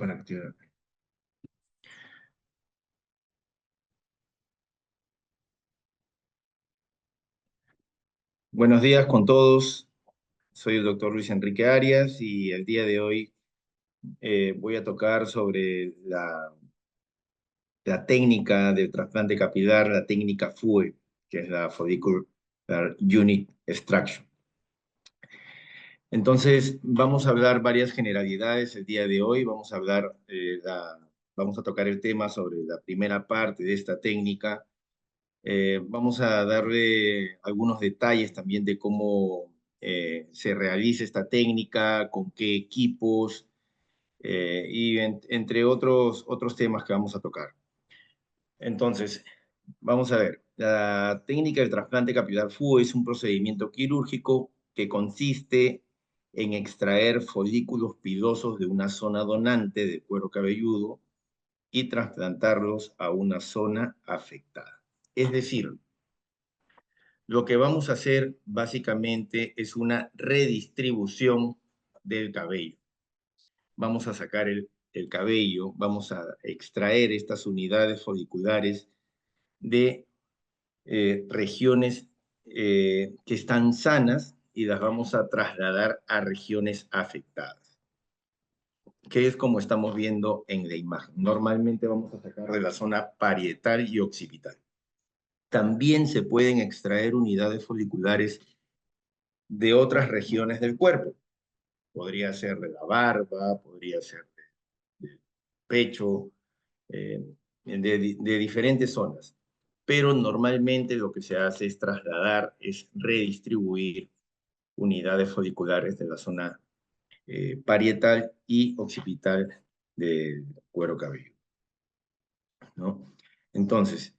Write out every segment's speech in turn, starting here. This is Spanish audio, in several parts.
Para activar. Buenos días con todos. Soy el doctor Luis Enrique Arias y el día de hoy voy a tocar sobre la técnica de trasplante capilar, la técnica FUE, que es la Follicular Unit Extraction. Entonces, vamos a hablar varias generalidades el día de hoy. Vamos a tocar el tema sobre la primera parte de esta técnica. Vamos a darle algunos detalles también de cómo se realiza esta técnica, con qué equipos entre otros temas que vamos a tocar. Entonces, vamos a ver. La técnica del trasplante capilar FUE es un procedimiento quirúrgico que consiste en extraer folículos pilosos de una zona donante del cuero cabelludo y trasplantarlos a una zona afectada. Es decir, lo que vamos a hacer básicamente es una redistribución del cabello. Vamos a sacar el cabello, vamos a extraer estas unidades foliculares de regiones que están sanas y las vamos a trasladar a regiones afectadas, que es como estamos viendo en la imagen. Normalmente vamos a sacar de la zona parietal y occipital. También se pueden extraer unidades foliculares de otras regiones del cuerpo. Podría ser de la barba, podría ser del pecho, de diferentes zonas. Pero normalmente lo que se hace es trasladar, es redistribuir unidades foliculares de la zona parietal y occipital del cuero cabelludo, ¿no? Entonces,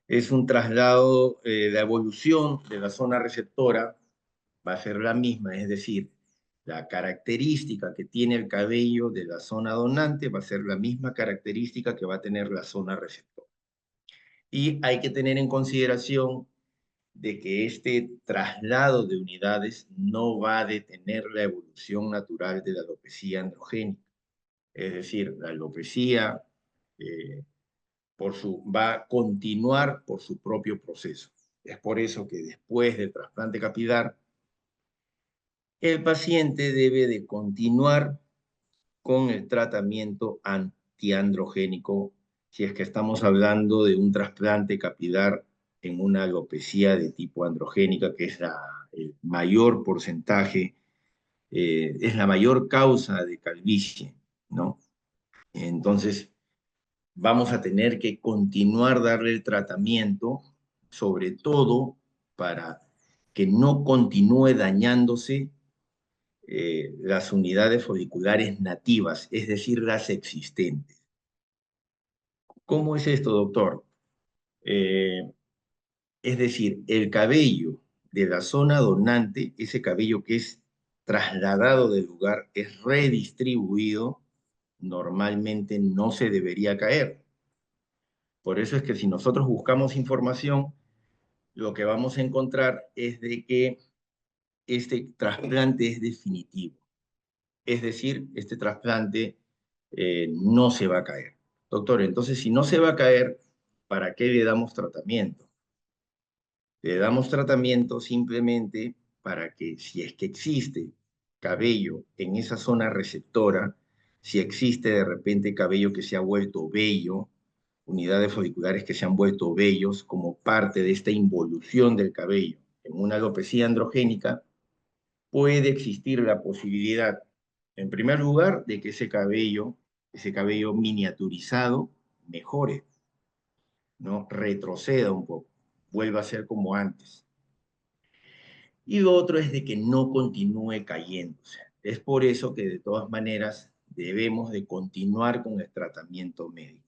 es un traslado, la evolución de la zona receptora va a ser la misma, es decir, la característica que tiene el cabello de la zona donante va a ser la misma característica que va a tener la zona receptora. Y hay que tener en consideración de que este traslado de unidades no va a detener la evolución natural de la alopecia androgénica. Es decir, la alopecia va a continuar por su propio proceso. Es por eso que después del trasplante capilar, el paciente debe de continuar con el tratamiento antiandrogénico si es que estamos hablando de un trasplante capilar en una alopecia de tipo androgénica, que es el mayor porcentaje, es la mayor causa de calvicie, ¿no? Entonces, vamos a tener que continuar darle el tratamiento, sobre todo para que no continúe dañándose las unidades foliculares nativas, es decir, las existentes. ¿Cómo es esto, doctor? Eh, es decir, el cabello de la zona donante, ese cabello que es trasladado del lugar, es redistribuido, normalmente no se debería caer. Por eso es que si nosotros buscamos información, lo que vamos a encontrar es de que este trasplante es definitivo. Es decir, este trasplante no se va a caer. Doctor, entonces si no se va a caer, ¿para qué le damos tratamiento? Le damos tratamiento simplemente para que si es que existe cabello en esa zona receptora, si existe de repente cabello que se ha vuelto vello, unidades foliculares que se han vuelto vellos como parte de esta involución del cabello en una alopecia androgénica, puede existir la posibilidad, en primer lugar, de que ese cabello miniaturizado, mejore, ¿no? Retroceda un poco, vuelva a ser como antes. Y lo otro es de que no continúe cayéndose. Es por eso que de todas maneras debemos de continuar con el tratamiento médico.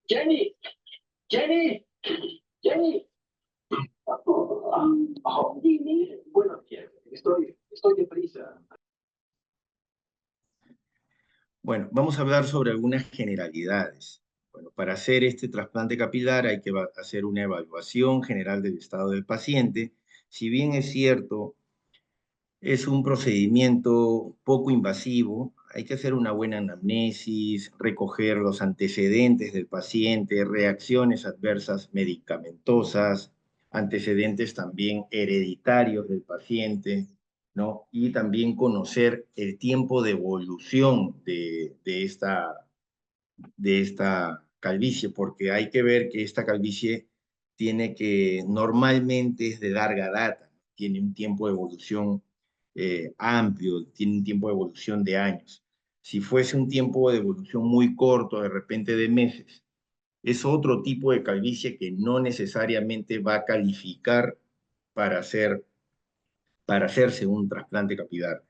Jenny, Jenny, Jenny, Dime. Bueno, bien, estoy deprisa. Bueno, vamos a hablar sobre algunas generalidades. Bueno, para hacer este trasplante capilar hay que hacer una evaluación general del estado del paciente. Si bien es cierto, es un procedimiento poco invasivo, hay que hacer una buena anamnesis, recoger los antecedentes del paciente, reacciones adversas medicamentosas, antecedentes también hereditarios del paciente, ¿no? Y también conocer el tiempo de evolución de esta calvicie, porque hay que ver que esta calvicie tiene que, normalmente es de larga data, tiene un tiempo de evolución amplio, tiene un tiempo de evolución de años. Si fuese un tiempo de evolución muy corto, de repente de meses, es otro tipo de calvicie que no necesariamente va a calificar para para hacerse un trasplante capilar.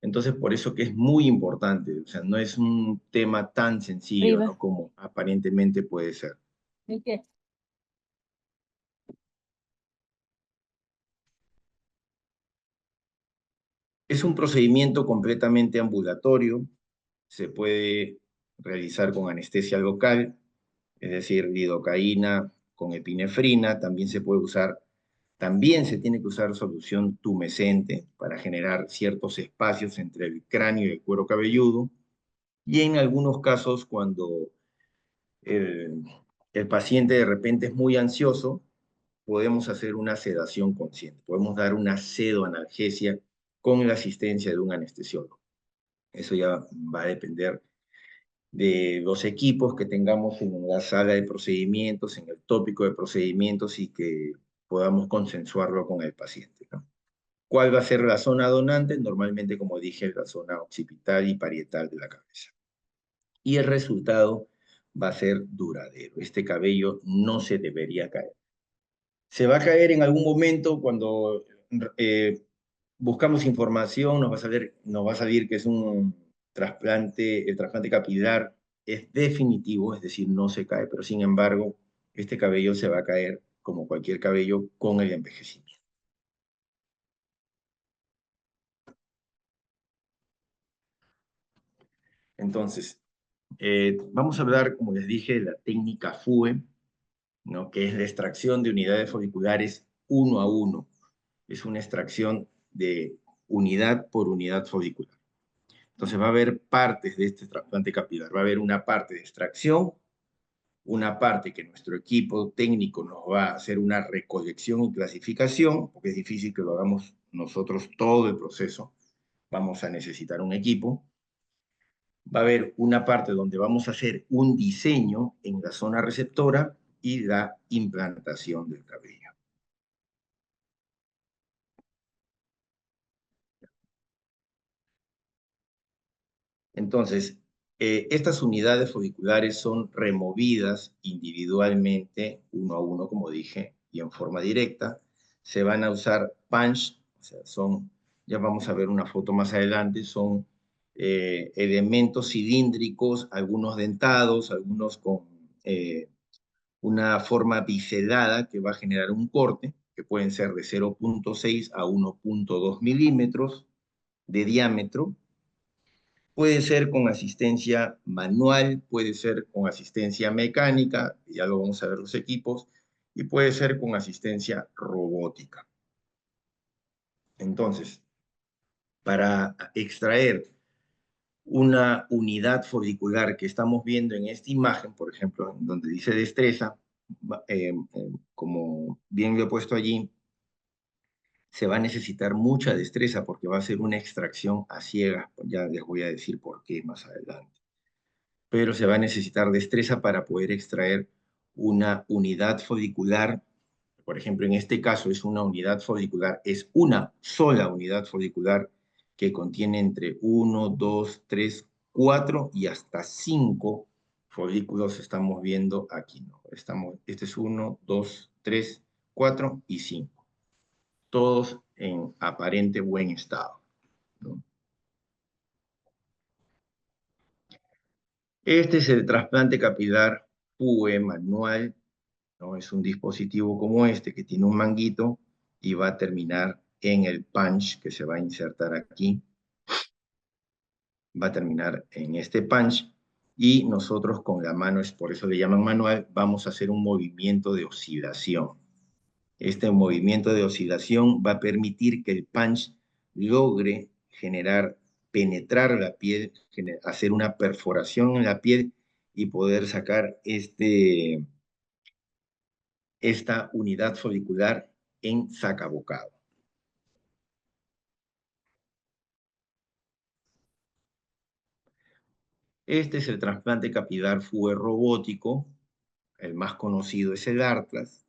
Entonces, por eso que es muy importante, o sea, no es un tema tan sencillo, Arriba. ¿no? Como aparentemente puede ser. ¿En qué? Es un procedimiento completamente ambulatorio, se puede realizar con anestesia local, es decir, lidocaína con epinefrina, también se puede usar, también se tiene que usar solución tumescente para generar ciertos espacios entre el cráneo y el cuero cabelludo, y en algunos casos cuando el, el paciente de repente es muy ansioso, podemos hacer una sedación consciente, podemos dar una sedoanalgesia con la asistencia de un anestesiólogo. Eso ya va a depender de los equipos que tengamos en la sala de procedimientos, en el tópico de procedimientos y que podamos consensuarlo con el paciente, ¿no? ¿Cuál va a ser la zona donante? Normalmente, como dije, la zona occipital y parietal de la cabeza. Y el resultado va a ser duradero. Este cabello no se debería caer. Se va a caer en algún momento cuando buscamos información, nos va a salir que es un trasplante, el trasplante capilar es definitivo, es decir, no se cae, pero sin embargo, este cabello se va a caer como cualquier cabello con el envejecimiento. Entonces, vamos a hablar, como les dije, de la técnica FUE, ¿no? Que es la extracción de unidades folliculares uno a uno. Es una extracción de unidad por unidad folicular. Entonces va a haber partes de este trasplante capilar. Va a haber una parte de extracción, una parte que nuestro equipo técnico nos va a hacer una recolección y clasificación, porque es difícil que lo hagamos nosotros todo el proceso. Vamos a necesitar un equipo. Va a haber una parte donde vamos a hacer un diseño en la zona receptora y la implantación del cabello. Entonces, estas unidades folliculares son removidas individualmente, uno a uno, como dije, y en forma directa. Se van a usar punch, o sea, ya vamos a ver una foto más adelante, son elementos cilíndricos, algunos dentados, algunos con una forma biselada que va a generar un corte, que pueden ser de 0,6 a 1,2 milímetros de diámetro. Puede ser con asistencia manual, puede ser con asistencia mecánica, ya lo vamos a ver los equipos, y puede ser con asistencia robótica. Entonces, para extraer una unidad folicular que estamos viendo en esta imagen, por ejemplo, donde dice destreza, como bien lo he puesto allí, se va a necesitar mucha destreza porque va a ser una extracción a ciegas. Ya les voy a decir por qué más adelante. Pero se va a necesitar destreza para poder extraer una unidad folicular. Por ejemplo, en este caso es una unidad folicular, es una sola unidad folicular que contiene entre 1, 2, 3, 4 y hasta 5 folículos estamos viendo aquí, ¿no? Este es 1, 2, 3, 4 y 5, todos en aparente buen estado, ¿no? Este es el trasplante capilar PUE manual, ¿no? Es un dispositivo como este que tiene un manguito y va a terminar en el punch que se va a insertar aquí. Va a terminar en este punch y nosotros con la mano, es por eso le llaman manual, vamos a hacer un movimiento de oscilación. Este movimiento de oscilación va a permitir que el punch logre generar, penetrar la piel, hacer una perforación en la piel y poder sacar esta unidad folicular en sacabocado. Este es el trasplante capilar FUE robótico, el más conocido es el Atlas.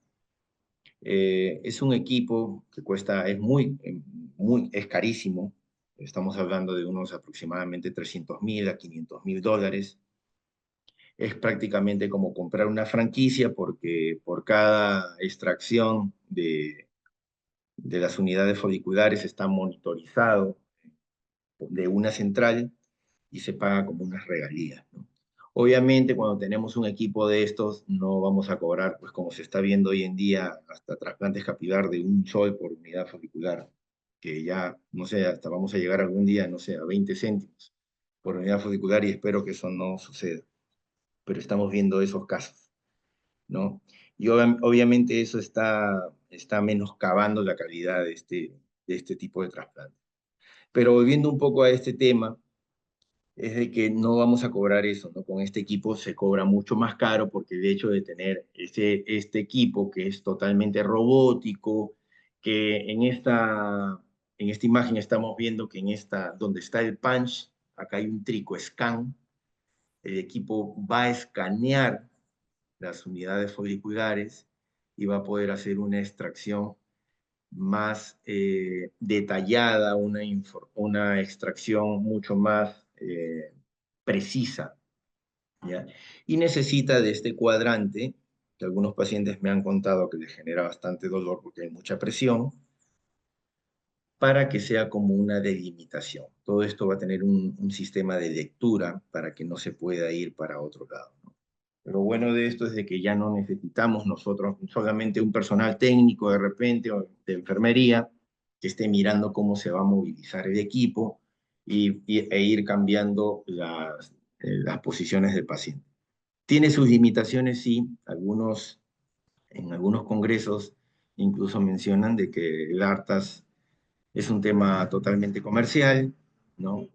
Es un equipo que cuesta, es carísimo. Estamos hablando de unos aproximadamente 300.000 a 500.000 dólares. Es prácticamente como comprar una franquicia porque por cada extracción de las unidades foliculares está monitorizado de una central y se paga como unas regalías, ¿no? Obviamente, cuando tenemos un equipo de estos, no vamos a cobrar, pues como se está viendo hoy en día, hasta trasplantes capilar de $1 por unidad folicular, que ya, no sé, hasta vamos a llegar algún día, no sé, a 20 céntimos por unidad folicular y espero que eso no suceda. Pero estamos viendo esos casos, ¿no? Y obviamente eso está menoscabando la calidad de este tipo de trasplante. Pero volviendo un poco a este tema, es de que no vamos a cobrar eso, ¿no? Con este equipo se cobra mucho más caro porque el hecho de tener este equipo que es totalmente robótico, que en esta imagen estamos viendo que donde está el punch, acá hay un trico-scan, el equipo va a escanear las unidades foliculares y va a poder hacer una extracción más detallada, una extracción mucho más precisa, ¿ya? Y necesita de este cuadrante, que algunos pacientes me han contado que les genera bastante dolor porque hay mucha presión, para que sea como una delimitación. Todo esto va a tener un sistema de lectura para que no se pueda ir para otro lado, ¿no? Lo bueno de esto es de que ya no necesitamos nosotros solamente un personal técnico de repente o de enfermería que esté mirando cómo se va a movilizar el equipo e ir cambiando las posiciones del paciente. Tiene sus limitaciones, sí. En algunos congresos incluso mencionan de que el ARTAS es un tema totalmente comercial, ¿no?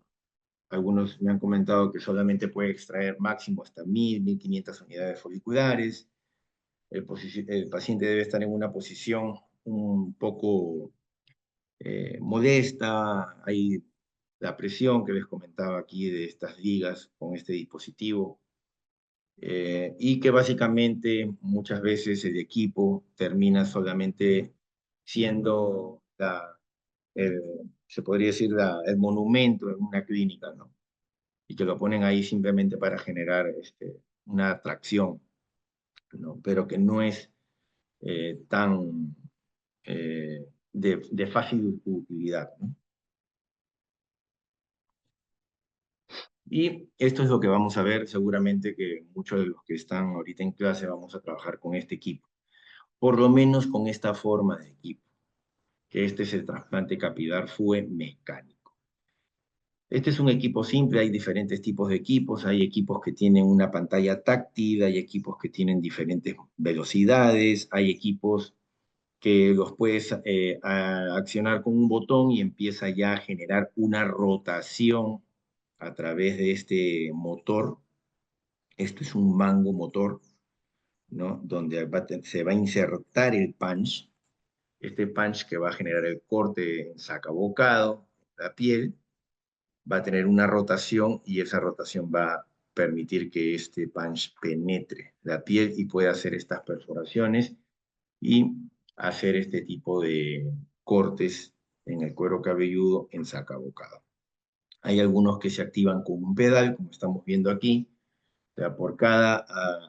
Algunos me han comentado que solamente puede extraer máximo hasta 1.000, 1.500 unidades foliculares. El paciente debe estar en una posición un poco modesta. Hay la presión que les comentaba aquí de estas ligas con este dispositivo. Y que básicamente muchas veces el equipo termina solamente siendo el, se podría decir, el monumento en una clínica, ¿no? Y que lo ponen ahí simplemente para generar una atracción, ¿no? Pero que no es tan de fácil utilidad, ¿no? Y esto es lo que vamos a ver, seguramente que muchos de los que están ahorita en clase vamos a trabajar con este equipo, por lo menos con esta forma de equipo, que este es el trasplante capilar FUE mecánico. Este es un equipo simple, hay diferentes tipos de equipos, hay equipos que tienen una pantalla táctil, hay equipos que tienen diferentes velocidades, hay equipos que los puedes accionar con un botón y empieza ya a generar una rotación a través de este motor. Esto es un mango motor, ¿no? Donde se va a insertar el punch, este punch que va a generar el corte en sacabocado, la piel, va a tener una rotación y esa rotación va a permitir que este punch penetre la piel y pueda hacer estas perforaciones y hacer este tipo de cortes en el cuero cabelludo en sacabocado. Hay algunos que se activan con un pedal, como estamos viendo aquí. O sea, por cada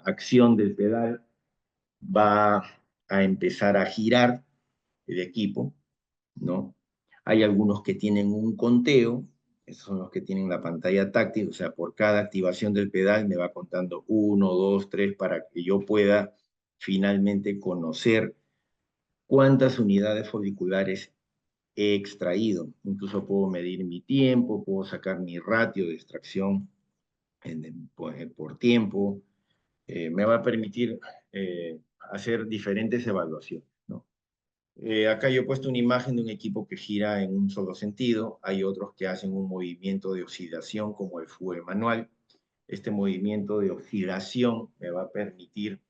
acción del pedal va a empezar a girar el equipo, ¿no? Hay algunos que tienen un conteo, esos son los que tienen la pantalla táctil, o sea, por cada activación del pedal me va contando 1, 2, 3 para que yo pueda finalmente conocer cuántas unidades foliculares he extraído. Incluso puedo medir mi tiempo, puedo sacar mi ratio de extracción por tiempo. Me va a permitir hacer diferentes evaluaciones, ¿no? Acá yo he puesto una imagen de un equipo que gira en un solo sentido. Hay otros que hacen un movimiento de oxidación como el fugue manual. Este movimiento de oxidación me va a permitir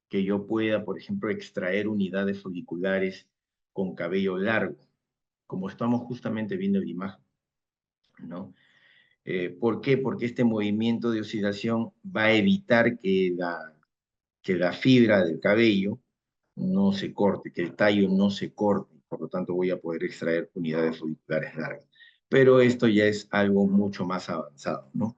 que yo pueda, por ejemplo, extraer unidades foliculares con cabello largo, como estamos justamente viendo en la imagen, ¿no? ¿Por qué? Porque este movimiento de oxidación va a evitar que la fibra del cabello no se corte, que el tallo no se corte, por lo tanto voy a poder extraer unidades foliculares largas. Pero esto ya es algo mucho más avanzado, ¿no?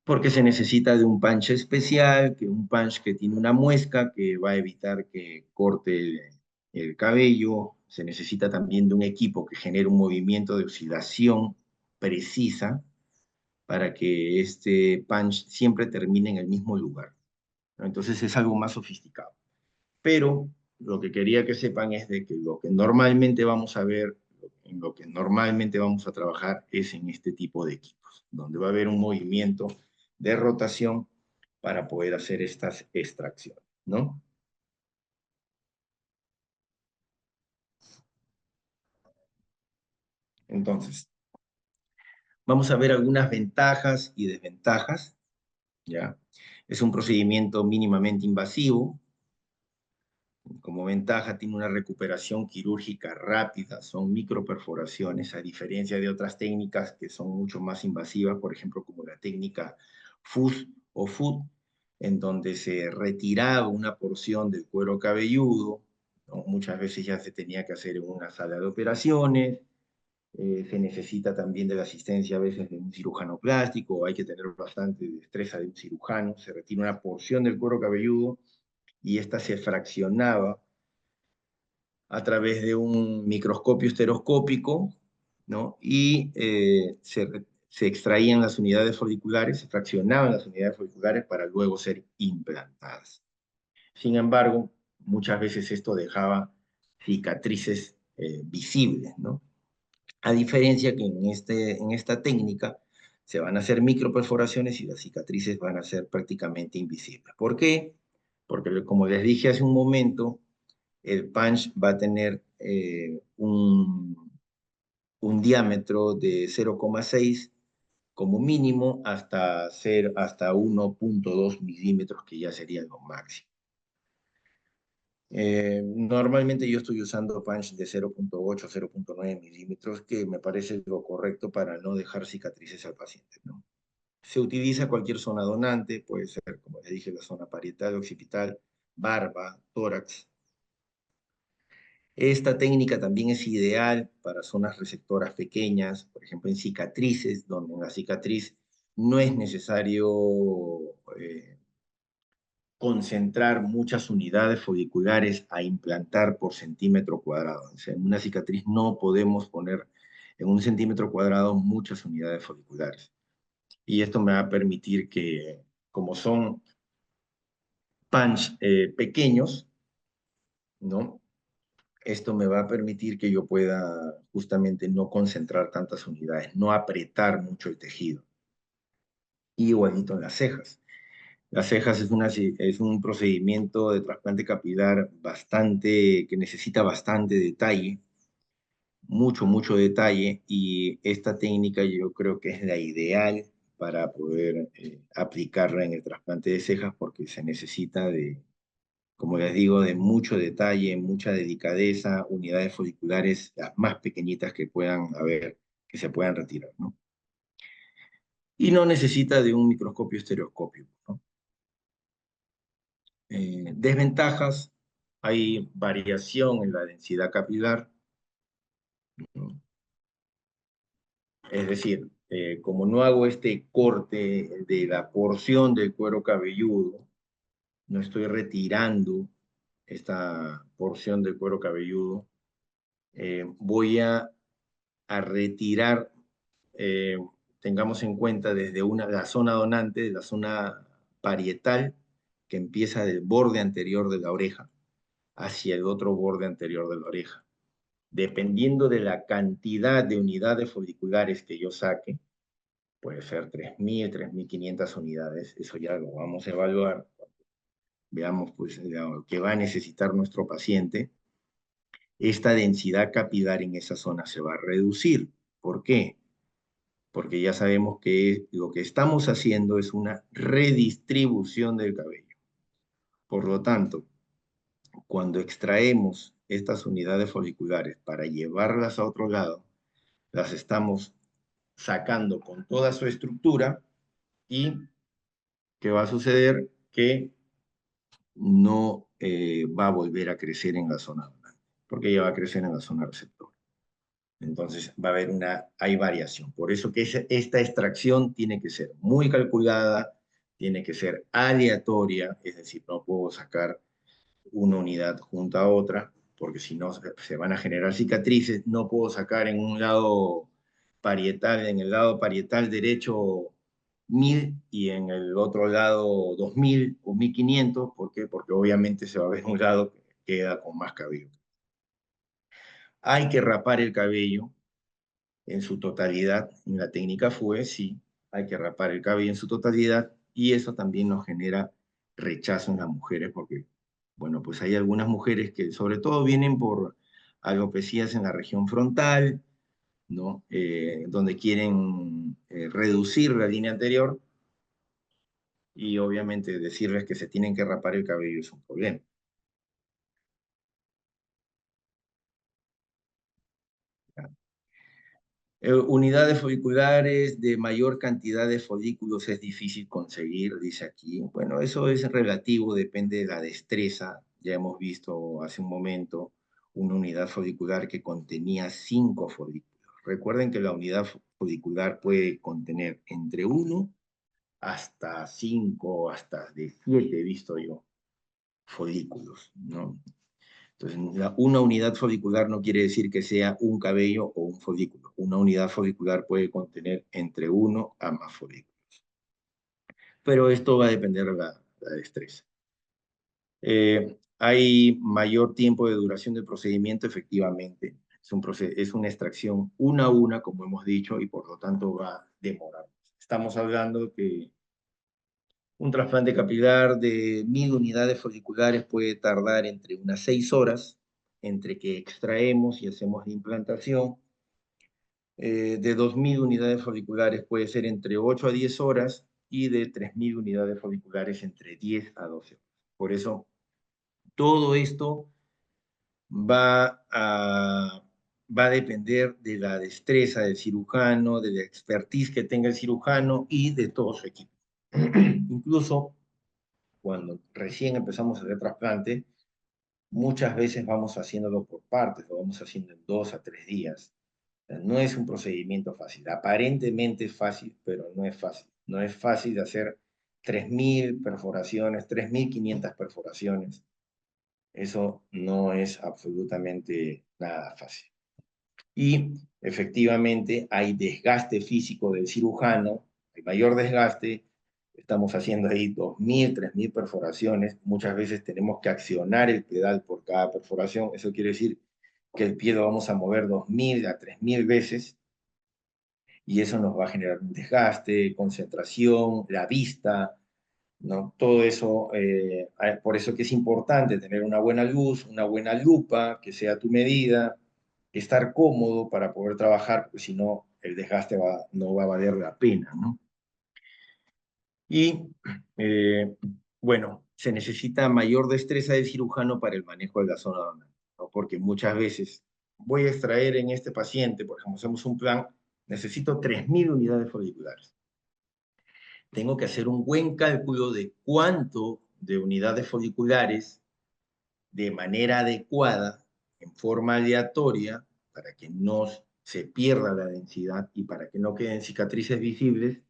Porque se necesita de un punch especial, que un punch que tiene una muesca que va a evitar que corte el cabello. Se necesita también de un equipo que genere un movimiento de oxidación precisa para que este punch siempre termine en el mismo lugar, ¿no? Entonces es algo más sofisticado. Pero lo que quería que sepan es de que lo que normalmente vamos a ver, en lo que normalmente vamos a trabajar es en este tipo de equipos, donde va a haber un movimiento de rotación para poder hacer estas extracciones, ¿no? Entonces, vamos a ver algunas ventajas y desventajas, ¿ya? Es un procedimiento mínimamente invasivo. Como ventaja, tiene una recuperación quirúrgica rápida, son microperforaciones, a diferencia de otras técnicas que son mucho más invasivas, por ejemplo, como la técnica FUS o FUT, en donde se retiraba una porción del cuero cabelludo, ¿no? Muchas veces ya se tenía que hacer en una sala de operaciones, se necesita también de la asistencia a veces de un cirujano plástico, hay que tener bastante destreza de un cirujano, se retira una porción del cuero cabelludo y esta se fraccionaba a través de un microscopio estereoscópico, ¿no? Y se extraían las unidades foliculares, se fraccionaban las unidades foliculares para luego ser implantadas. Sin embargo, muchas veces esto dejaba cicatrices visibles, ¿no? A diferencia que en esta técnica se van a hacer microperforaciones y las cicatrices van a ser prácticamente invisibles. ¿Por qué? Porque, como les dije hace un momento, el punch va a tener un diámetro de 0,6 como mínimo hasta 1,2 milímetros, que ya sería lo máximo. Normalmente yo estoy usando punch de 0,8, 0,9 milímetros, que me parece lo correcto para no dejar cicatrices al paciente, ¿no? Se utiliza cualquier zona donante, puede ser, como les dije, la zona parietal, occipital, barba, tórax. Esta técnica también es ideal para zonas receptoras pequeñas, por ejemplo en cicatrices, donde en la cicatriz no es necesario concentrar muchas unidades foliculares a implantar por centímetro cuadrado. O sea, en una cicatriz no podemos poner en un centímetro cuadrado muchas unidades foliculares. Y esto me va a permitir que, como son punch pequeños, ¿no? Esto me va a permitir que yo pueda justamente no concentrar tantas unidades, no apretar mucho el tejido. Y igualito en las cejas. Las cejas es un procedimiento de trasplante capilar que necesita bastante detalle, mucho detalle, y esta técnica yo creo que es la ideal para poder aplicarla en el trasplante de cejas porque se necesita de, como les digo, de mucho detalle, mucha delicadeza, unidades foliculares las más pequeñitas que puedan haber, que se puedan retirar, ¿no? Y no necesita de un microscopio estereoscópico, ¿no? Desventajas, hay variación en la densidad capilar, ¿no? Es decir, como no hago este corte de la porción del cuero cabelludo, no estoy retirando esta porción del cuero cabelludo, voy a retirar, eh, tengamos en cuenta desde la zona donante, de la zona parietal, que empieza del borde anterior de la oreja hacia el otro borde anterior de la oreja. Dependiendo de la cantidad de unidades foliculares que yo saque, puede ser 3.000, 3.500 unidades, eso ya lo vamos a evaluar. Veamos pues lo que va a necesitar nuestro paciente. Esta densidad capilar en esa zona se va a reducir. ¿Por qué? Porque ya sabemos que lo que estamos haciendo es una redistribución del cabello. Por lo tanto, cuando extraemos estas unidades foliculares para llevarlas a otro lado, las estamos sacando con toda su estructura y ¿qué va a suceder? Que no va a volver a crecer en la zona donante, porque ya va a crecer en la zona receptora. Entonces va a haber hay variación. Por eso que esta extracción tiene que ser muy calculada, tiene que ser aleatoria, es decir, no puedo sacar una unidad junto a otra, porque si no se van a generar cicatrices. No puedo sacar en un lado parietal, en el lado parietal derecho 1.000 y en el otro lado 2.000 o 1.500. ¿Por qué? Porque obviamente se va a ver un lado que queda con más cabello. Hay que rapar el cabello en su totalidad. En la técnica FUE, sí, hay que rapar el cabello en su totalidad y eso también nos genera rechazo en las mujeres porque, bueno, pues hay algunas mujeres que sobre todo vienen por alopecias en la región frontal, ¿no? Donde quieren reducir la línea anterior y obviamente decirles que se tienen que rapar el cabello es un problema. Unidades foliculares de mayor cantidad de folículos es difícil conseguir, dice aquí. Bueno, eso es relativo, depende de la destreza. Ya hemos visto hace un momento una unidad folicular que contenía 5 folículos. Recuerden que la unidad folicular puede contener entre 1 hasta 5, hasta de 7, he visto yo, folículos, ¿no? Entonces, una unidad folicular no quiere decir que sea un cabello o un folículo. Una unidad folicular puede contener entre 1 a más folículos. Pero esto va a depender de la destreza. Hay mayor tiempo de duración del procedimiento, efectivamente. Es una extracción una a una, como hemos dicho, y por lo tanto va a demorar. Estamos hablando que un trasplante capilar de 1.000 unidades foliculares puede tardar entre unas 6 horas, entre que extraemos y hacemos la implantación. De 2.000 unidades foliculares puede ser entre 8 a 10 horas y de 3.000 unidades foliculares entre 10 a 12 horas. Por eso, todo esto va a, va a depender de la destreza del cirujano, de la expertise que tenga el cirujano y de todo su equipo. Incluso cuando recién empezamos a hacer trasplante, muchas veces vamos haciéndolo por partes, lo vamos haciendo en 2 a 3 días. No es un procedimiento fácil. Aparentemente es fácil, pero no es fácil. No es fácil de hacer 3.000 perforaciones, 3.500 perforaciones. Eso no es absolutamente nada fácil. Y efectivamente hay desgaste físico del cirujano, hay mayor desgaste. Estamos haciendo ahí 2.000, 3.000 perforaciones. Muchas veces tenemos que accionar el pedal por cada perforación. Eso quiere decir que el pie lo vamos a mover 2.000 a 3.000 veces y eso nos va a generar un desgaste, concentración, la vista, ¿no? Todo eso, por eso que es importante tener una buena luz, una buena lupa, que sea a tu medida, estar cómodo para poder trabajar, porque si no, el desgaste no va a valer la pena, ¿no? Y, bueno, se necesita mayor destreza del cirujano para el manejo de la zona donante, ¿no? Porque muchas veces voy a extraer en este paciente, por ejemplo, hacemos un plan, necesito 3.000 unidades foliculares. Tengo que hacer un buen cálculo de cuánto de unidades foliculares de manera adecuada, en forma aleatoria, para que no se pierda la densidad y para que no queden cicatrices visibles,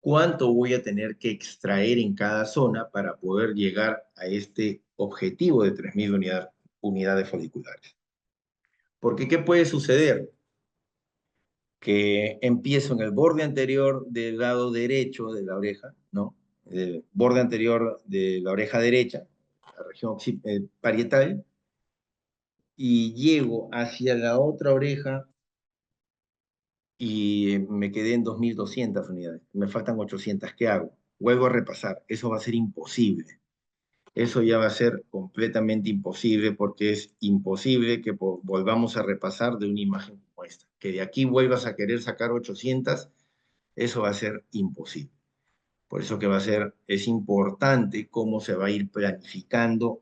cuánto voy a tener que extraer en cada zona para poder llegar a este objetivo de 3.000 unidades foliculares. Porque, ¿qué puede suceder? Que empiezo en el borde anterior del lado derecho de la oreja, ¿no? el borde anterior de la oreja derecha, la región parietal, y llego hacia la otra oreja y me quedé en 2.200 unidades. Me faltan 800. ¿Qué hago? Vuelvo a repasar. Eso va a ser imposible. Eso ya va a ser completamente imposible porque es imposible que volvamos a repasar de una imagen como esta. Que de aquí vuelvas a querer sacar 800, eso va a ser imposible. Por eso que va a ser, es importante cómo se va a ir planificando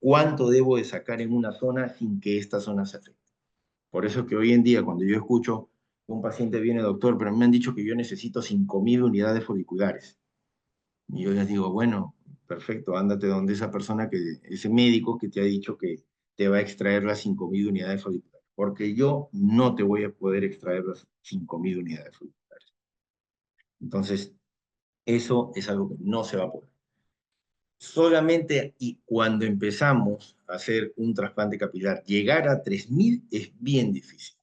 cuánto debo de sacar en una zona sin que esta zona se afecte. Por eso que hoy en día, cuando yo escucho que un paciente viene, doctor, pero me han dicho que yo necesito 5.000 unidades foliculares. Y yo les digo, bueno, perfecto, ándate donde esa persona, ese médico que te ha dicho que te va a extraer las 5.000 unidades foliculares. Porque yo no te voy a poder extraer las 5.000 unidades foliculares. Entonces, eso es algo que no se va a poder. Solamente y cuando empezamos a hacer un trasplante capilar, llegar a 3.000 es bien difícil.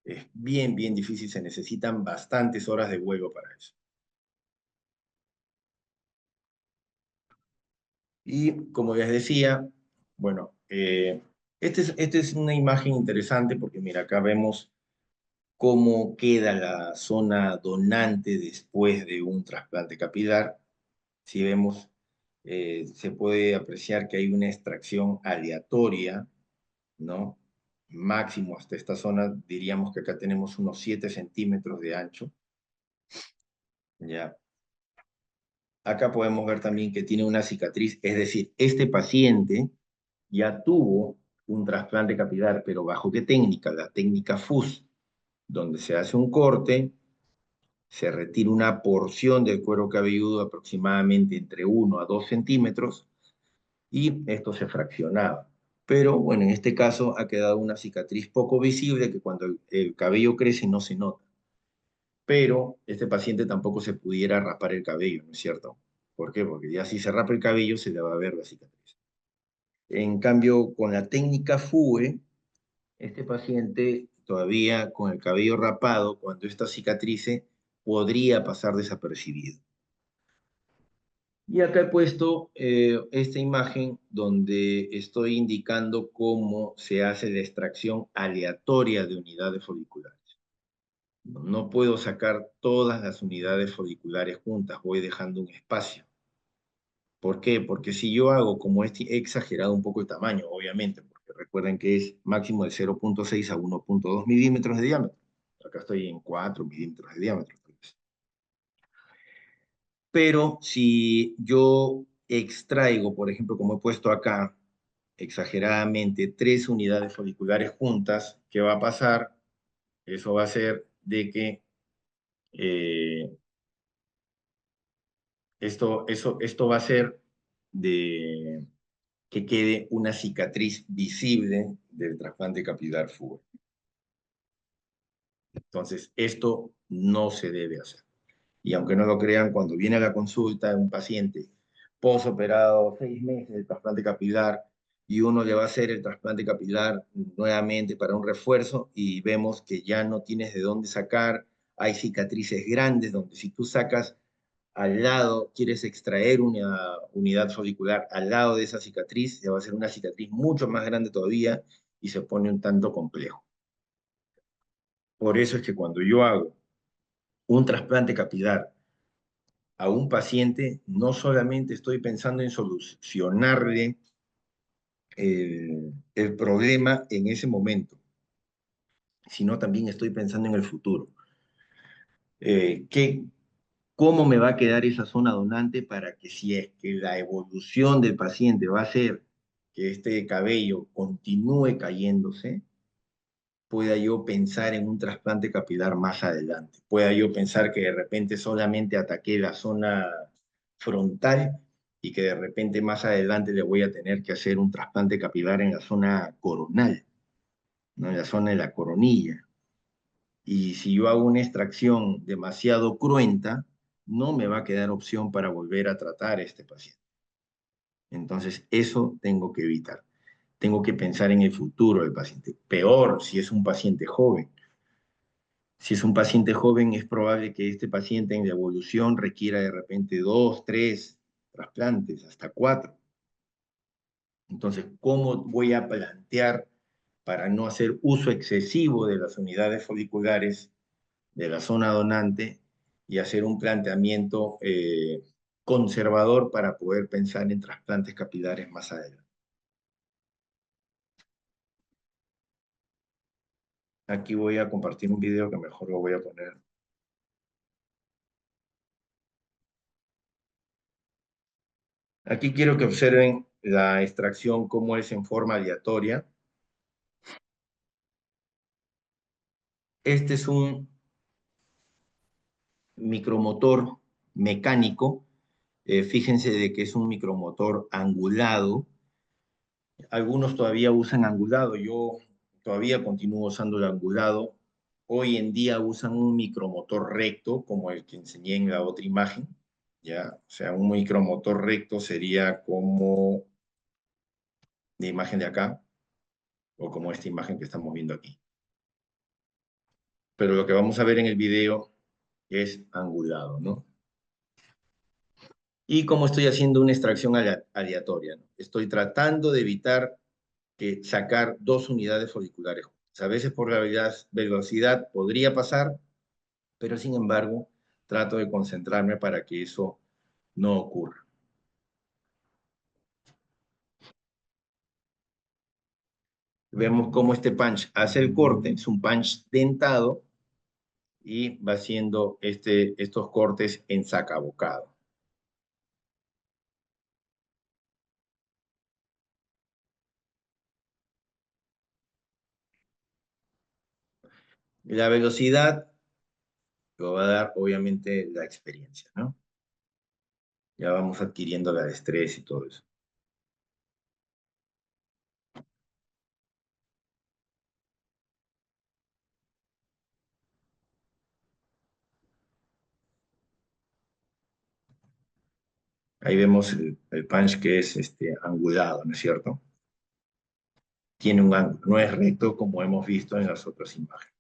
Es bien, bien difícil. Se necesitan bastantes horas de vuelo para eso. Y como les decía, bueno, esta es una imagen interesante porque mira, acá vemos cómo queda la zona donante después de un trasplante capilar. Si vemos, se puede apreciar que hay una extracción aleatoria, ¿no? Máximo hasta esta zona, diríamos que acá tenemos unos 7 centímetros de ancho, ¿ya? Acá podemos ver también que tiene una cicatriz, es decir, este paciente ya tuvo un trasplante capilar, pero ¿bajo qué técnica? La técnica FUS, donde se hace un corte, se retira una porción del cuero cabelludo aproximadamente entre 1 a 2 centímetros y esto se fraccionaba. Pero bueno, en este caso ha quedado una cicatriz poco visible que cuando el cabello crece no se nota. Pero este paciente tampoco se pudiera rapar el cabello, ¿no es cierto? ¿Por qué? Porque ya si se rapa el cabello se le va a ver la cicatriz. En cambio, con la técnica FUE, este paciente todavía con el cabello rapado, cuando esta cicatrice, podría pasar desapercibido. Y acá he puesto esta imagen donde estoy indicando cómo se hace la extracción aleatoria de unidades foliculares. No puedo sacar todas las unidades foliculares juntas, voy dejando un espacio. ¿Por qué? Porque si yo hago como este, he exagerado un poco el tamaño, obviamente, porque recuerden que es máximo de 0.6 a 1.2 milímetros de diámetro. Acá estoy en 4 milímetros de diámetro. Pero si yo extraigo, por ejemplo, como he puesto acá, exageradamente, 3 unidades foliculares juntas, ¿qué va a pasar? Eso va a ser de que eh, esto va a ser de que quede una cicatriz visible del trasplante capilar FUE. Entonces, esto no se debe hacer. Y aunque no lo crean, cuando viene a la consulta un paciente posoperado, 6 meses de trasplante capilar, y uno le va a hacer el trasplante capilar nuevamente para un refuerzo y vemos que ya no tienes de dónde sacar, hay cicatrices grandes donde si tú sacas al lado, quieres extraer una unidad folicular al lado de esa cicatriz, ya va a ser una cicatriz mucho más grande todavía y se pone un tanto complejo. Por eso es que cuando yo hago un trasplante capilar a un paciente, no solamente estoy pensando en solucionarle el problema en ese momento, sino también estoy pensando en el futuro. ¿Qué, cómo me va a quedar esa zona donante para que si es que la evolución del paciente va a ser que este cabello continúe cayéndose, pueda yo pensar en un trasplante capilar más adelante, pueda yo pensar que de repente solamente ataqué la zona frontal y que de repente más adelante le voy a tener que hacer un trasplante capilar en la zona coronal, ¿no? En la zona de la coronilla. Y si yo hago una extracción demasiado cruenta, no me va a quedar opción para volver a tratar a este paciente. Entonces, eso tengo que evitar. Tengo que pensar en el futuro del paciente. Peor si es un paciente joven. Si es un paciente joven, es probable que este paciente en la evolución requiera de repente 2, 3 trasplantes, hasta 4. Entonces, ¿cómo voy a plantear para no hacer uso excesivo de las unidades foliculares de la zona donante y hacer un planteamiento conservador para poder pensar en trasplantes capilares más adelante? Aquí voy a compartir un video que mejor lo voy a poner. Aquí quiero que observen la extracción, cómo es en forma aleatoria. Este es un micromotor mecánico. Fíjense de que es un micromotor angulado. Algunos todavía usan angulado. Yo todavía continúo usando el angulado. Hoy en día usan un micromotor recto, como el que enseñé en la otra imagen. ¿Ya? O sea, un micromotor recto sería como la imagen de acá, o como esta imagen que estamos viendo aquí. Pero lo que vamos a ver en el video es angulado, ¿no? Y como estoy haciendo una extracción aleatoria, ¿no? Estoy tratando de evitar que sacar 2 unidades foliculares. A veces por la velocidad podría pasar, pero sin embargo trato de concentrarme para que eso no ocurra. Vemos cómo este punch hace el corte, es un punch dentado y va haciendo estos cortes en sacabocado. La velocidad lo va a dar obviamente la experiencia, ¿no? Ya vamos adquiriendo la destreza y todo eso. Ahí vemos el punch que es angulado, ¿no es cierto? Tiene un ángulo, no es recto como hemos visto en las otras imágenes.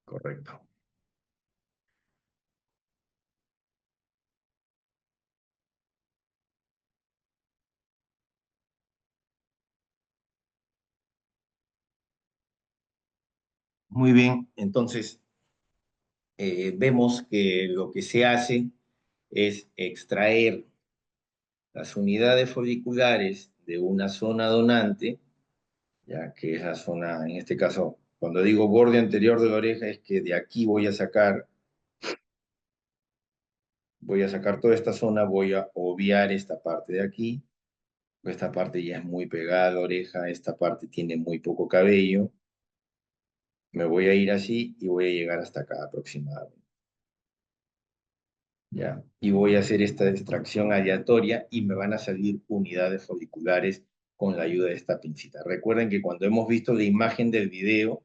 Correcto. Muy bien, entonces vemos que lo que se hace es extraer las unidades foliculares de una zona donante, ya que es la zona, en este caso, cuando digo borde anterior de la oreja, es que de aquí voy a sacar toda esta zona, voy a obviar esta parte de aquí. Esta parte ya es muy pegada a la oreja, esta parte tiene muy poco cabello. Me voy a ir así y voy a llegar hasta acá aproximadamente. ¿Ya? Y voy a hacer esta extracción aleatoria y me van a salir unidades foliculares con la ayuda de esta pincita. Recuerden que cuando hemos visto la imagen del video,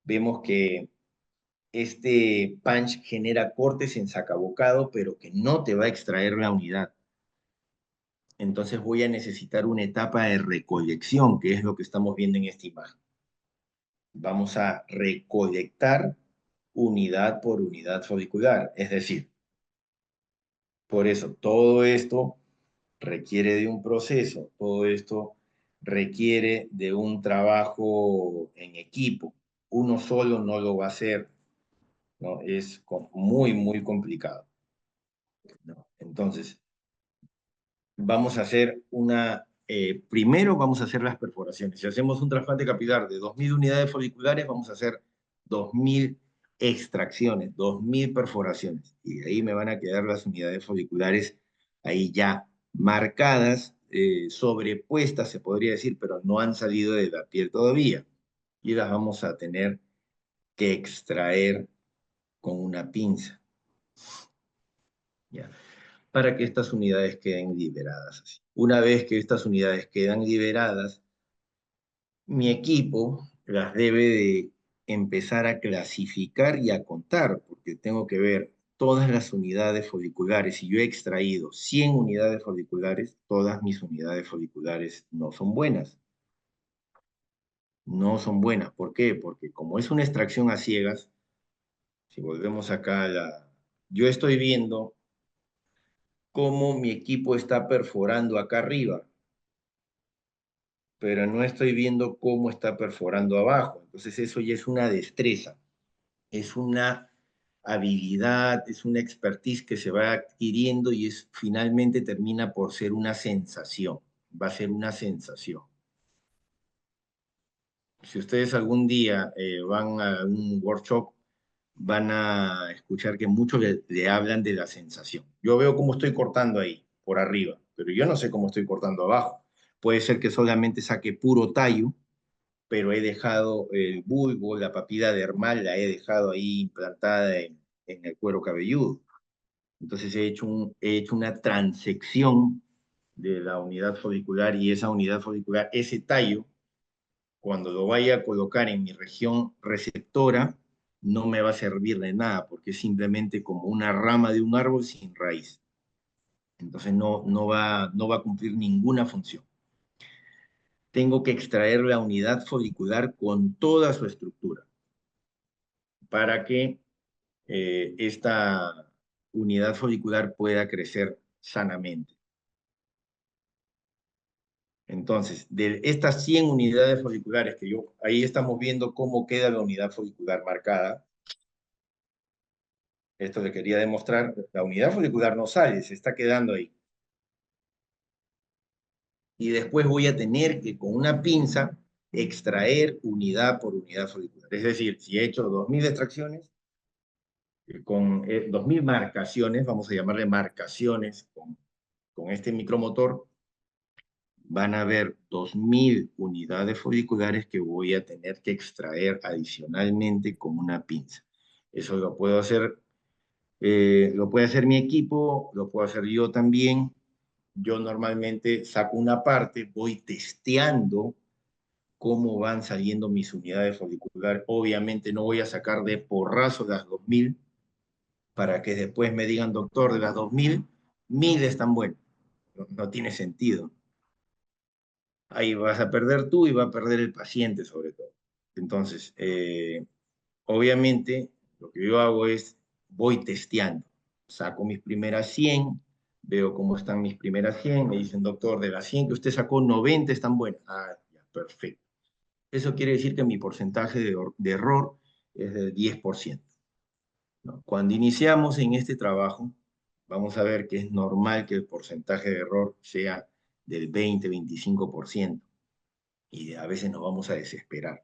vemos que este punch genera cortes en sacabocado, pero que no te va a extraer la unidad. Entonces voy a necesitar una etapa de recolección, que es lo que estamos viendo en esta imagen. Vamos a recolectar unidad por unidad folicular, es decir, por eso todo esto requiere de un proceso, todo esto requiere de un trabajo en equipo. Uno solo no lo va a hacer, ¿no? Es muy, muy complicado, ¿no? Entonces, vamos a hacer primero vamos a hacer las perforaciones. Si hacemos un trasplante capilar de 2.000 unidades foliculares, vamos a hacer 2.000 extracciones, 2.000 perforaciones. Y de ahí me van a quedar las unidades foliculares ahí ya marcadas, sobrepuestas, se podría decir, pero no han salido de la piel todavía. Y las vamos a tener que extraer con una pinza. ¿Ya? para que estas unidades queden liberadas así. Una vez que estas unidades quedan liberadas, mi equipo las debe de empezar a clasificar y a contar, porque tengo que ver todas las unidades foliculares. Si yo he extraído 100 unidades foliculares, todas mis unidades foliculares no son buenas. No son buenas. ¿Por qué? Porque como es una extracción a ciegas, si volvemos acá a la... Yo estoy viendo cómo mi equipo está perforando acá arriba, pero no estoy viendo cómo está perforando abajo. Entonces eso ya es una destreza, es una habilidad, es una expertise que se va adquiriendo y es finalmente termina por ser una sensación, va a ser una sensación. Si ustedes algún día van a un workshop, van a escuchar que muchos le hablan de la sensación. Yo veo cómo estoy cortando ahí, por arriba, pero yo no sé cómo estoy cortando abajo. Puede ser que solamente saque puro tallo, pero he dejado el bulbo, la papila dermal, la he dejado ahí implantada en el cuero cabelludo. Entonces he hecho una transección de la unidad folicular y esa unidad folicular, ese tallo, cuando lo vaya a colocar en mi región receptora, no me va a servir de nada porque es simplemente como una rama de un árbol sin raíz. Entonces no va a cumplir ninguna función. Tengo que extraer la unidad folicular con toda su estructura para que esta unidad folicular pueda crecer sanamente. Entonces, de estas 100 unidades foliculares que yo, ahí estamos viendo cómo queda la unidad folicular marcada. Esto le quería demostrar, la unidad folicular no sale, se está quedando ahí. Y después voy a tener que con una pinza extraer unidad por unidad folicular. Es decir, si he hecho 2000 extracciones, con 2000 marcaciones, vamos a llamarle marcaciones con este micromotor, van a haber 2000 unidades foliculares que voy a tener que extraer adicionalmente con una pinza. Eso lo puede hacer mi equipo, lo puedo hacer yo también. Yo normalmente saco una parte, voy testeando cómo van saliendo mis unidades foliculares. Obviamente no voy a sacar de porrazo las 2000 para que después me digan, doctor, de las 2000, 1000 están buenas. No tiene sentido. Ahí vas a perder tú y va a perder el paciente sobre todo. Entonces, obviamente, lo que yo hago es, voy testeando. Saco mis primeras 100, veo cómo están mis primeras 100, me dicen, doctor, de las 100 que usted sacó, 90 están buenas. Ah, ya, perfecto. Eso quiere decir que mi porcentaje de error es del 10%. ¿No? Cuando iniciamos en este trabajo, vamos a ver que es normal que el porcentaje de error sea del 20-25% y a veces nos vamos a desesperar.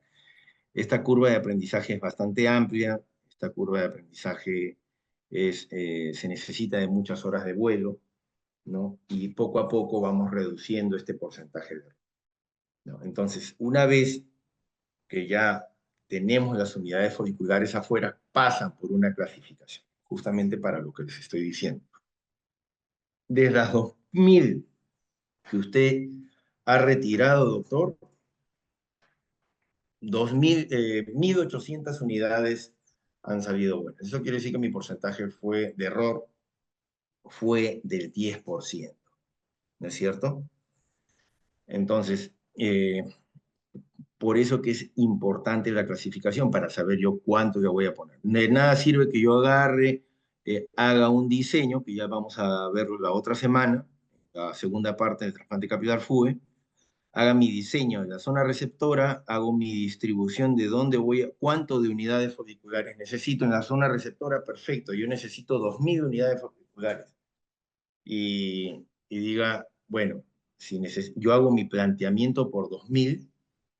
Esta curva de aprendizaje es bastante amplia, esta curva de aprendizaje se necesita de muchas horas de vuelo, ¿no? Y poco a poco vamos reduciendo este porcentaje de error, ¿no? Entonces, una vez que ya tenemos las unidades foliculares afuera, pasan por una clasificación, justamente para lo que les estoy diciendo. De las 2000 que usted ha retirado, doctor, 1800 unidades han salido buenas. Eso quiere decir que mi porcentaje de error fue del 10%, ¿no es cierto? Entonces, por eso que es importante la clasificación, para saber yo cuánto le voy a poner. De nada sirve que yo agarre, haga un diseño, que ya vamos a verlo la otra semana, la segunda parte del trasplante capilar FUE, haga mi diseño de la zona receptora, hago mi distribución de dónde voy, cuánto de unidades foliculares necesito en la zona receptora, perfecto, yo necesito 2000 unidades foliculares. Y diga, bueno, si yo hago mi planteamiento por 2000,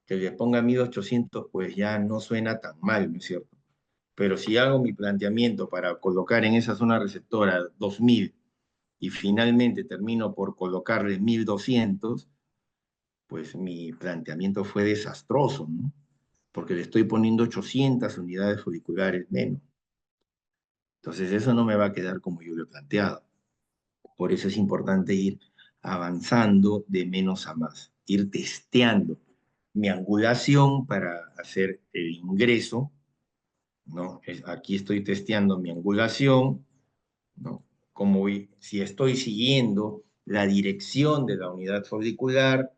que le ponga 1800, pues ya no suena tan mal, ¿no es cierto? Pero si hago mi planteamiento para colocar en esa zona receptora 2000 y finalmente termino por colocarle 1200, pues mi planteamiento fue desastroso, ¿no? Porque le estoy poniendo 800 unidades foliculares menos. Entonces eso no me va a quedar como yo lo he planteado. Por eso es importante ir avanzando de menos a más, ir testeando mi angulación para hacer el ingreso, ¿no? Aquí estoy testeando mi angulación, ¿no? Si estoy siguiendo la dirección de la unidad folicular,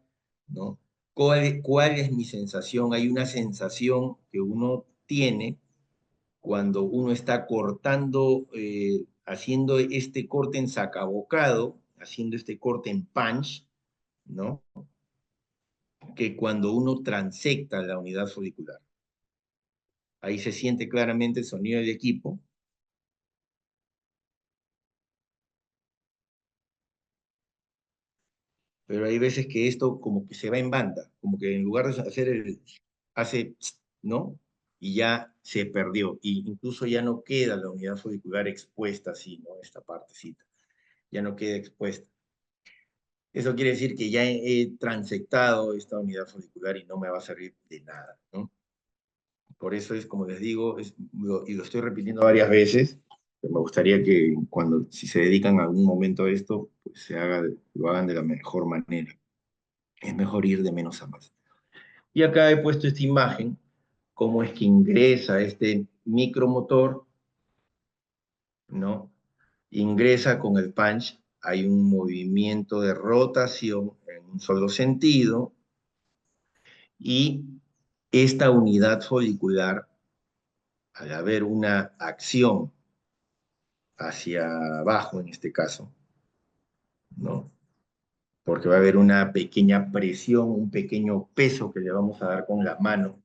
¿no? ¿Cuál es mi sensación? Hay una sensación que uno tiene cuando uno está cortando, haciendo este corte en sacabocado, haciendo este corte en punch, ¿no? Que cuando uno transecta la unidad folicular. Ahí se siente claramente el sonido del equipo. Pero hay veces que esto como que se va en banda, como que en lugar de hacer hace, ¿no? Y ya se perdió. Y incluso ya no queda la unidad folicular expuesta así, ¿no? Esta partecita. Ya no queda expuesta. Eso quiere decir que ya he transectado esta unidad folicular y no me va a servir de nada, ¿no? Por eso es, como les digo, y lo estoy repitiendo varias veces, me gustaría que si se dedican algún momento a esto, pues lo hagan de la mejor manera. Es mejor ir de menos a más. Y acá he puesto esta imagen, cómo es que ingresa este micromotor, ¿no? Ingresa con el punch, hay un movimiento de rotación en un solo sentido, y esta unidad folicular, al haber una acción hacia abajo en este caso, ¿no? Porque va a haber una pequeña presión, un pequeño peso que le vamos a dar con la mano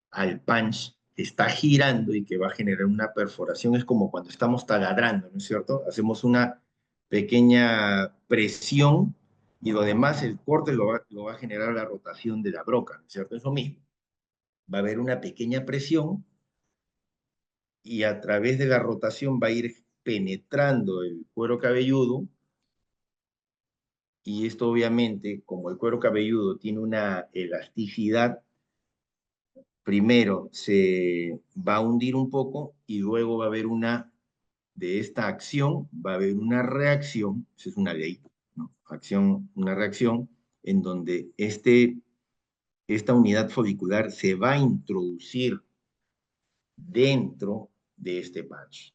al punch que está girando y que va a generar una perforación. Es como cuando estamos taladrando, ¿no es cierto? Hacemos una pequeña presión y lo demás, el corte lo va a generar la rotación de la broca, ¿no es cierto? Es lo mismo. Va a haber una pequeña presión y a través de la rotación va a ir penetrando el cuero cabelludo, y esto obviamente, como el cuero cabelludo tiene una elasticidad, primero se va a hundir un poco y luego va a haber de esta acción, va a haber una reacción, esa es una ley, ¿no? Una reacción en donde esta unidad folicular se va a introducir dentro de este patch.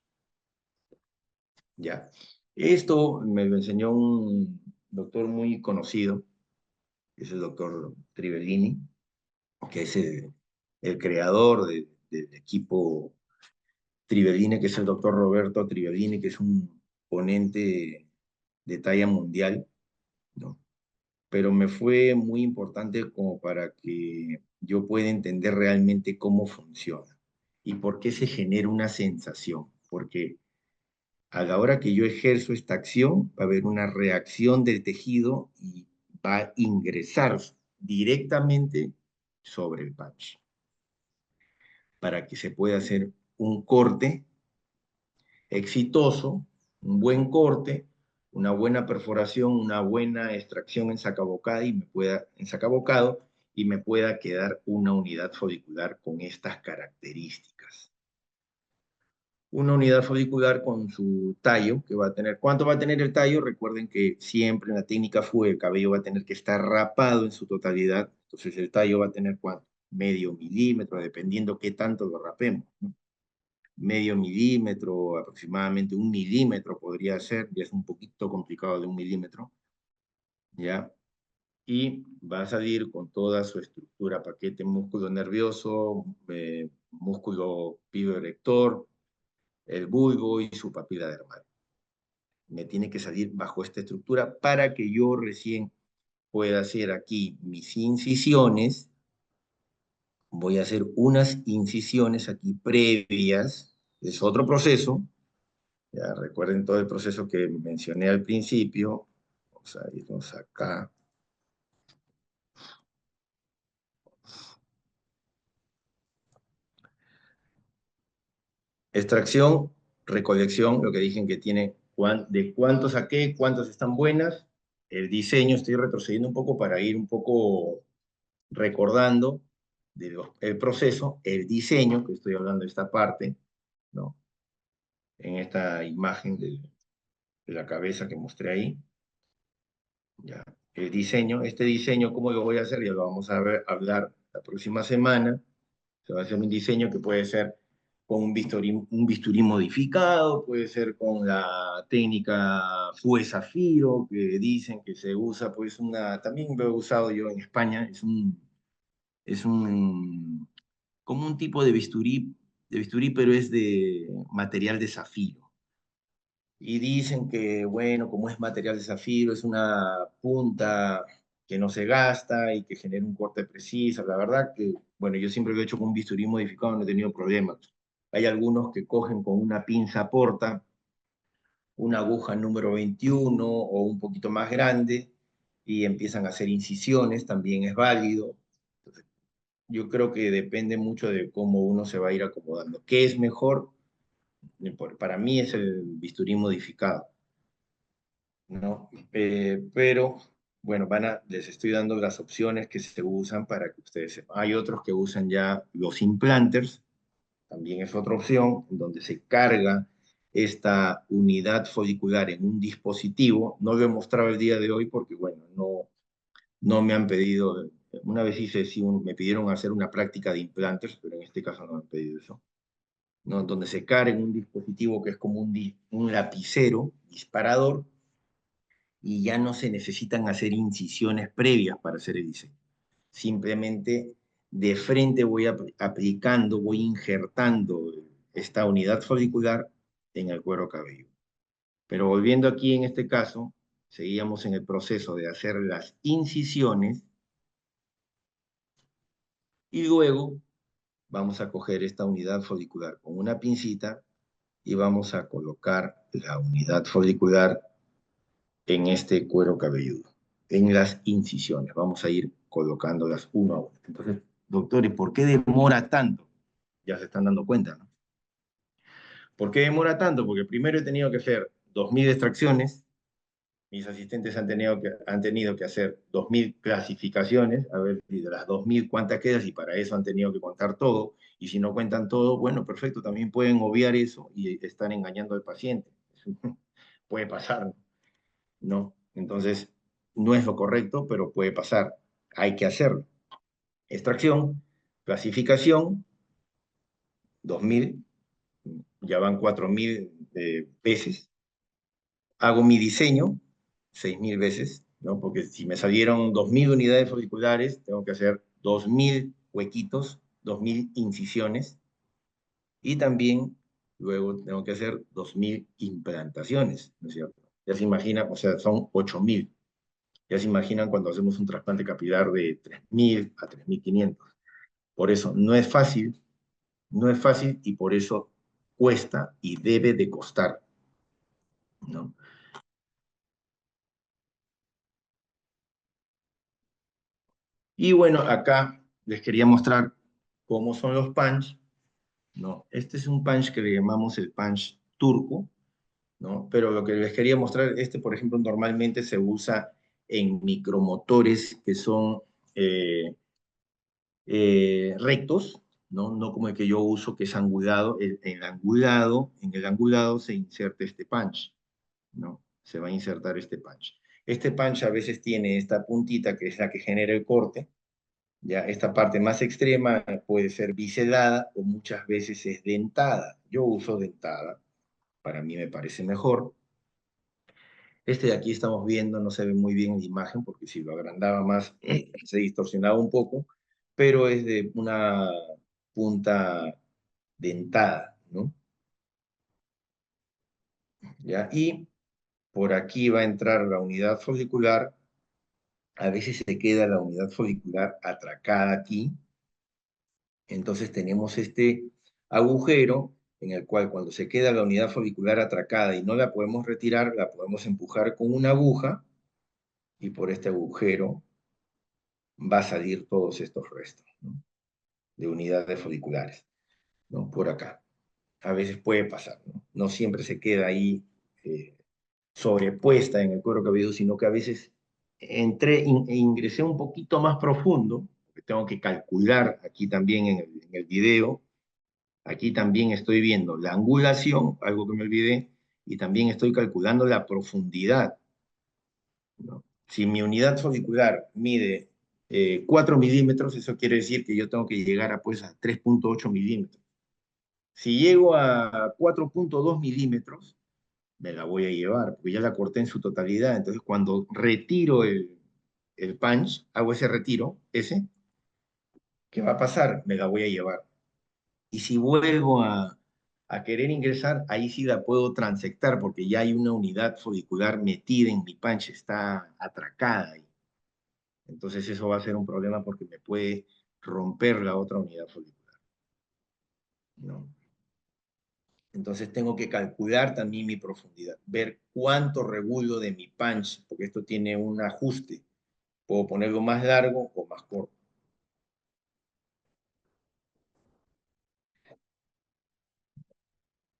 ¿Ya? Esto me lo enseñó un doctor muy conocido, que es el doctor Trivellini, que es el creador del equipo Trivellini, que es el doctor Roberto Trivellini, que es un ponente de talla mundial, ¿no? Pero me fue muy importante como para que yo pueda entender realmente cómo funciona y por qué se genera una sensación. Porque a la hora que yo ejerzo esta acción, va a haber una reacción del tejido y va a ingresar directamente sobre el patch para que se pueda hacer un corte exitoso, un buen corte, una buena perforación, una buena extracción en sacabocado y me pueda quedar una unidad folicular con estas características. Una unidad folicular con su tallo, que va a tener, ¿cuánto va a tener el tallo? Recuerden que siempre en la técnica FUE el cabello va a tener que estar rapado en su totalidad, entonces el tallo va a tener ¿cuánto? Medio milímetro, dependiendo qué tanto lo rapemos, ¿no? Medio milímetro, aproximadamente 1 milímetro podría ser, ya es un poquito complicado de 1 milímetro, ¿ya? Y va a salir con toda su estructura, paquete músculo nervioso, músculo pivoerector, el bulbo y su papila dermal. Me tiene que salir bajo esta estructura para que yo recién pueda hacer aquí mis incisiones. Voy a hacer unas incisiones aquí previas, es otro proceso. Ya recuerden todo el proceso que mencioné al principio. Vamos a irnos acá. Extracción, recolección, lo que dije que tiene de cuántos saqué, cuántas están buenas. El diseño, estoy retrocediendo un poco para ir un poco recordando el proceso, el diseño, que estoy hablando de esta parte, ¿no? En esta imagen de la cabeza que mostré ahí. Ya. El diseño, este diseño, ¿cómo lo voy a hacer? Ya lo vamos a hablar la próxima semana. Se va a hacer un diseño que puede ser con un bisturí modificado, puede ser con la técnica Fue Zafiro, que dicen que se usa, pues también lo he usado yo en España, es como un tipo de bisturí, pero es de material de zafiro. Y dicen que, bueno, como es material de zafiro, es una punta que no se gasta y que genera un corte preciso. La verdad que, bueno, yo siempre lo he hecho con un bisturí modificado, no he tenido problemas. Hay algunos que cogen con una pinza porta, una aguja número 21 o un poquito más grande y empiezan a hacer incisiones, también es válido. Entonces, yo creo que depende mucho de cómo uno se va a ir acomodando. ¿Qué es mejor? Para mí es el bisturí modificado, ¿no? Pero, bueno, les estoy dando las opciones que se usan para que ustedes sepan. Hay otros que usan ya los implanters, también es otra opción, donde se carga esta unidad folicular en un dispositivo. No lo he mostrado el día de hoy porque, bueno, no me han pedido, una vez hice, sí, me pidieron hacer una práctica de implanters, pero en este caso no me han pedido eso, ¿no? Donde se carga en un dispositivo que es como un lapicero disparador y ya no se necesitan hacer incisiones previas para hacer el diseño. Simplemente de frente voy aplicando, voy injertando esta unidad folicular en el cuero cabelludo. Pero volviendo aquí en este caso, seguíamos en el proceso de hacer las incisiones y luego vamos a coger esta unidad folicular con una pincita y vamos a colocar la unidad folicular en este cuero cabelludo, en las incisiones. Vamos a ir colocándolas uno a uno. Entonces, doctor, ¿y por qué demora tanto? Ya se están dando cuenta, ¿no? ¿Por qué demora tanto? Porque primero he tenido que hacer 2000 extracciones, mis asistentes han tenido que hacer 2000 clasificaciones, a ver, y de las 2000 cuántas quedan, y para eso han tenido que contar todo, y si no cuentan todo, bueno, perfecto, también pueden obviar eso y estar engañando al paciente. Puede pasar, ¿no? Entonces, no es lo correcto, pero puede pasar. Hay que hacerlo. Extracción, clasificación, 2000, ya van 4000 veces. Hago mi diseño, 6000 veces, ¿no? Porque si me salieron 2000 unidades folliculares, tengo que hacer 2000 huequitos, 2000 incisiones, y también luego tengo que hacer 2000 implantaciones, ¿no es cierto? Ya se imagina, o sea, son 8000. Ya se imaginan cuando hacemos un trasplante capilar de 3000 a 3500. Por eso no es fácil, no es fácil y por eso cuesta y debe de costar, ¿no? Y bueno, acá les quería mostrar cómo son los punch, ¿no? Este es un punch que le llamamos el punch turco, ¿no? Pero lo que les quería mostrar, por ejemplo, normalmente se usa en micromotores que son rectos, ¿no? No como el que yo uso, que es angulado. En el angulado se inserta este punch, ¿no? Se va a insertar este punch. Este punch a veces tiene esta puntita que es la que genera el corte, ya esta parte más extrema puede ser biselada o muchas veces es dentada. Yo uso dentada, para mí me parece mejor. Este de aquí estamos viendo, no se ve muy bien en la imagen porque si lo agrandaba más se distorsionaba un poco, pero es de una punta dentada, ¿no? ¿Ya? Y por aquí va a entrar la unidad folicular. A veces se queda la unidad folicular atracada aquí. Entonces tenemos este agujero en el cual cuando se queda la unidad folicular atracada y no la podemos retirar, la podemos empujar con una aguja y por este agujero va a salir todos estos restos, ¿no? De unidades foliculares, ¿no? Por acá. A veces puede pasar, ¿no? No siempre se queda ahí eh, sobrepuesta en el cuero cabelludo, sino que a veces ingresé un poquito más profundo, porque tengo que calcular aquí también en el video. Aquí también estoy viendo la angulación, algo que me olvidé, y también estoy calculando la profundidad, ¿no? Si mi unidad folicular mide 4 milímetros, eso quiere decir que yo tengo que llegar a, pues, a 3,8 milímetros. Si llego a 4,2 milímetros, me la voy a llevar, porque ya la corté en su totalidad. Entonces, cuando retiro el punch, hago ese retiro, ¿qué va a pasar? Me la voy a llevar. Y si vuelvo a querer ingresar, ahí sí la puedo transectar, porque ya hay una unidad folicular metida en mi punch, está atracada ahí. Entonces eso va a ser un problema porque me puede romper la otra unidad folicular, ¿no? Entonces tengo que calcular también mi profundidad, ver cuánto regulo de mi punch, porque esto tiene un ajuste. Puedo ponerlo más largo o más corto.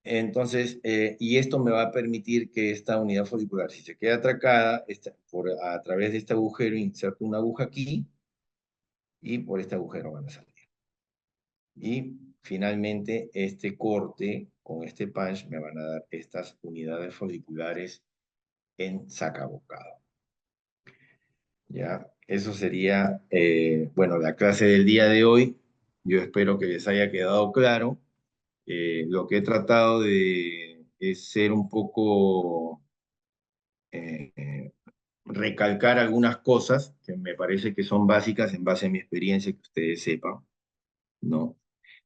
Entonces, y esto me va a permitir que esta unidad folicular, si se queda atracada, a través de este agujero, inserto una aguja aquí y por este agujero van a salir. Y finalmente, este corte con este punch me van a dar estas unidades foliculares en sacabocado. ¿Ya? Eso sería, bueno, la clase del día de hoy. Yo espero que les haya quedado claro. Lo que he tratado es ser un poco, recalcar algunas cosas que me parece que son básicas en base a mi experiencia, que ustedes sepan, ¿no?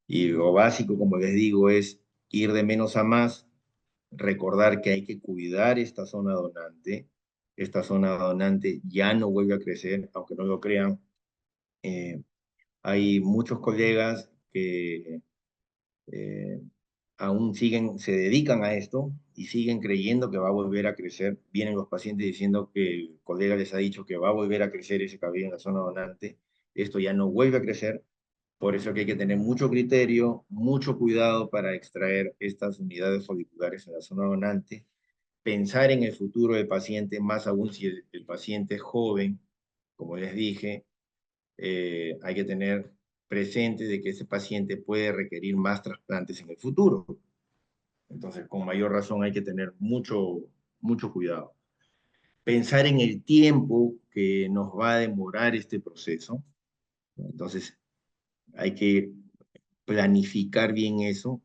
Y lo básico, como les digo, es ir de menos a más, recordar que hay que cuidar esta zona donante. Esta zona donante ya no vuelve a crecer, aunque no lo crean. Eh, Hay muchos colegas que eh, aún siguen, se dedican a esto y siguen creyendo que va a volver a crecer. Vienen los pacientes diciendo que el colega les ha dicho que va a volver a crecer ese cabello en la zona donante. Esto ya no vuelve a crecer. Por eso que hay que tener mucho criterio, mucho cuidado para extraer estas unidades foliculares en la zona donante. Pensar en el futuro del paciente, más aún si el paciente es joven, como les dije, hay que tener presente de que ese paciente puede requerir más trasplantes en el futuro. Entonces, con mayor razón hay que tener mucho cuidado. Pensar en el tiempo que nos va a demorar este proceso. Entonces, hay que planificar bien eso.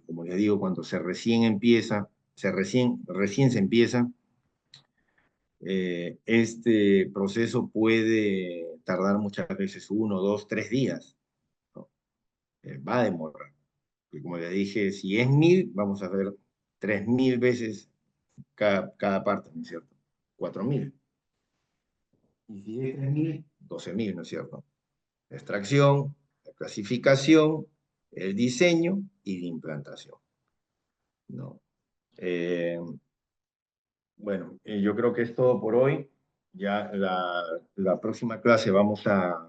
Como les digo, cuando se recién empieza, recién se empieza, este proceso puede tardar muchas veces 1, 2, 3 días, ¿no? Va a demorar. Y como les dije, si es 1000, vamos a ver 3000 veces cada parte, ¿no es cierto? 4000. Y si es 3000, 12000, ¿no es cierto? La extracción, la clasificación, el diseño y la implantación, ¿no? Eh, bueno, yo creo que es todo por hoy. Ya la próxima clase vamos a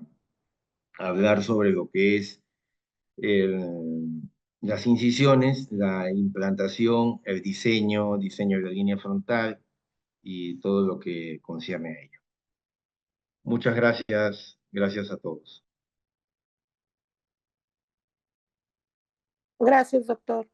hablar sobre lo que es las incisiones, la implantación, el diseño de la línea frontal y todo lo que concierne a ello. Muchas gracias a todos. Gracias, doctor.